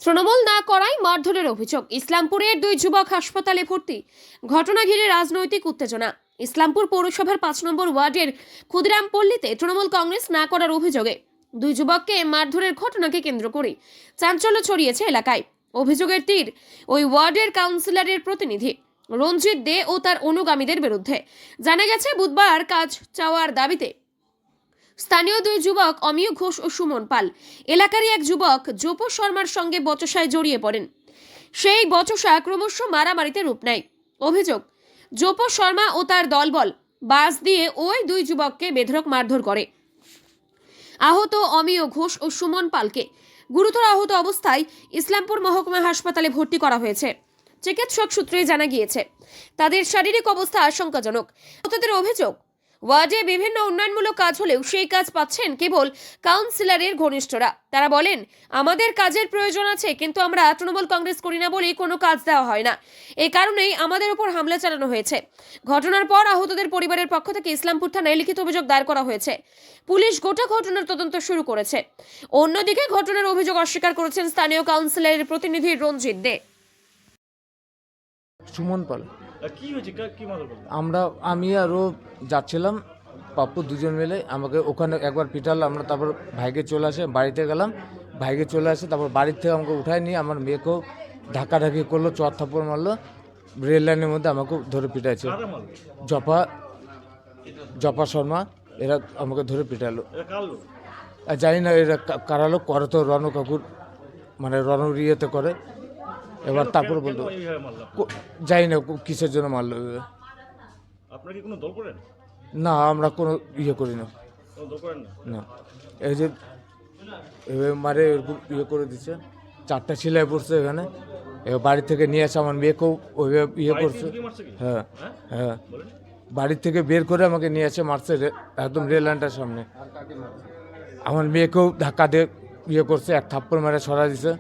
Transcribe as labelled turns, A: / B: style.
A: তৃণমূল না করায় মারধরের অভিযোগ। ইসলামপুরের দুই যুবক হাসপাতালে ভর্তি। ঘটনা ঘিরে রাজনৈতিক উত্তেজনা। ইসলামপুর পৌরসভার 5 নম্বর ওয়ার্ডের ক্ষুদিরাম পল্লীতে তৃণমূল কংগ্রেস না করার অভিযোগে দুই যুবককে মারধরের ঘটনাকে কেন্দ্র করে চাঞ্চল্য ছড়িয়েছে এলাকায়। অভিযোগের তীর ওই ওয়ার্ডের কাউন্সিলরের প্রতিনিধি রঞ্জিত দে ও তার অনুগামীদের বিরুদ্ধে। জানা গেছে, বুধবার কাজ চাওয়ার দাবিতে স্থানীয় দুই যুবক অমিয় ঘোষ ও সুমন পাল এলাকারই এক যুবক জোপ শর্মার সঙ্গে বচসায় জড়িয়ে পড়েন। সেই বচসা ক্রমশ মারামারিতে রূপ নেয়। অভিযোগ, জোপ শর্মা ও তার দলবল বাস দিয়ে ওই দুই যুবককে বেধড়ক মারধর করে। আহত অমিয় ঘোষ ও সুমন পালকে গুরুতর আহত অবস্থায় ইসলামপুর মহকুমা হাসপাতালে ভর্তি করা হয়েছে। চিকিৎসক সূত্রে জানা গিয়েছে তাদের শারীরিক অবস্থা আশঙ্কাজনক। তাদের অভিযোগ, ওয়ার্ডে বিভিন্ন উন্নয়নমূলক কাজ হলেও সেই কাজ পাচ্ছেন কেবল কাউন্সিলরের ঘনিষ্ঠরা। তারা বলেন, আমাদের কাজের প্রয়োজন আছে, কিন্তু আমরা তৃণমূল কংগ্রেস করি না বলেই কোনো কাজ দেওয়া হয় না। এই কারণেই আমাদের উপর হামলা চালানো হয়েছে। ঘটনার পর আহতদের পরিবারের পক্ষ থেকে ইসলামপুর থানায় লিখিত অভিযোগ দায়ের করা হয়েছে। পুলিশ গোটা ঘটনার তদন্ত শুরু করেছে। অন্যদিকে ঘটনার অভিযোগ অস্বীকার করেছেন স্থানীয় কাউন্সিলরের প্রতিনিধি রঞ্জিত দে।
B: সুমন পাল।
C: কি হয়েছে? কি মারধর করলো?
B: আমি আরও যাচ্ছিলাম, পাপ্পু দুজন মিলে আমাকে ওখানে একবার পিটাল। আমরা তারপর ভাইকে চলে আসে, বাড়িতে গেলাম, ভাইকে চলে আসে, তারপর বাড়ির থেকে আমাকে উঠায় নিয়ে আমার মেয়েকেও ধাক্কাধাক্কি করলো, চর থাপ্পড় মারলো, রেল লাইনের মধ্যে আমাকে ধরে পিটাইছে।
C: কারা মারলো?
B: জপা শর্মা এরা আমাকে ধরে পিটালো।
C: এটা কার লোক?
B: আর জানি না এরা কারালো করে, তো রণ কাকুর মানে ইয়েতে করে। এবার তারপর বলতো
C: কেন এইভাবে মারলো আপনাকে?
B: জানি না কিসের জন্য মারলো এভাবে।
C: আপনারা কি কোনো দল করেন?
B: না, আমরা কোনো করি না।
C: কোনো দল করেন না?
B: না, এই যে এভাবে মারে এরকম করে দিচ্ছে, 4টা সেলাই পড়ছে এখানে। এবার বাড়ি থেকে নিয়ে আসে, আমার মেয়েকেও ওইভাবে
C: বাড়ি
B: করছে।
C: থেকে মারছে কি?
B: হ্যাঁ
C: হ্যাঁ?
B: হ্যাঁ,
C: বলেন।
B: বাড়ি থেকে বের করে আমাকে নিয়ে আসে, মারছে একদম রেল লাইনটার সামনে। আমার মেয়েকেও ধাক্কা দিয়ে করছে, এক থাপ্পড় মারে সরা দিছে।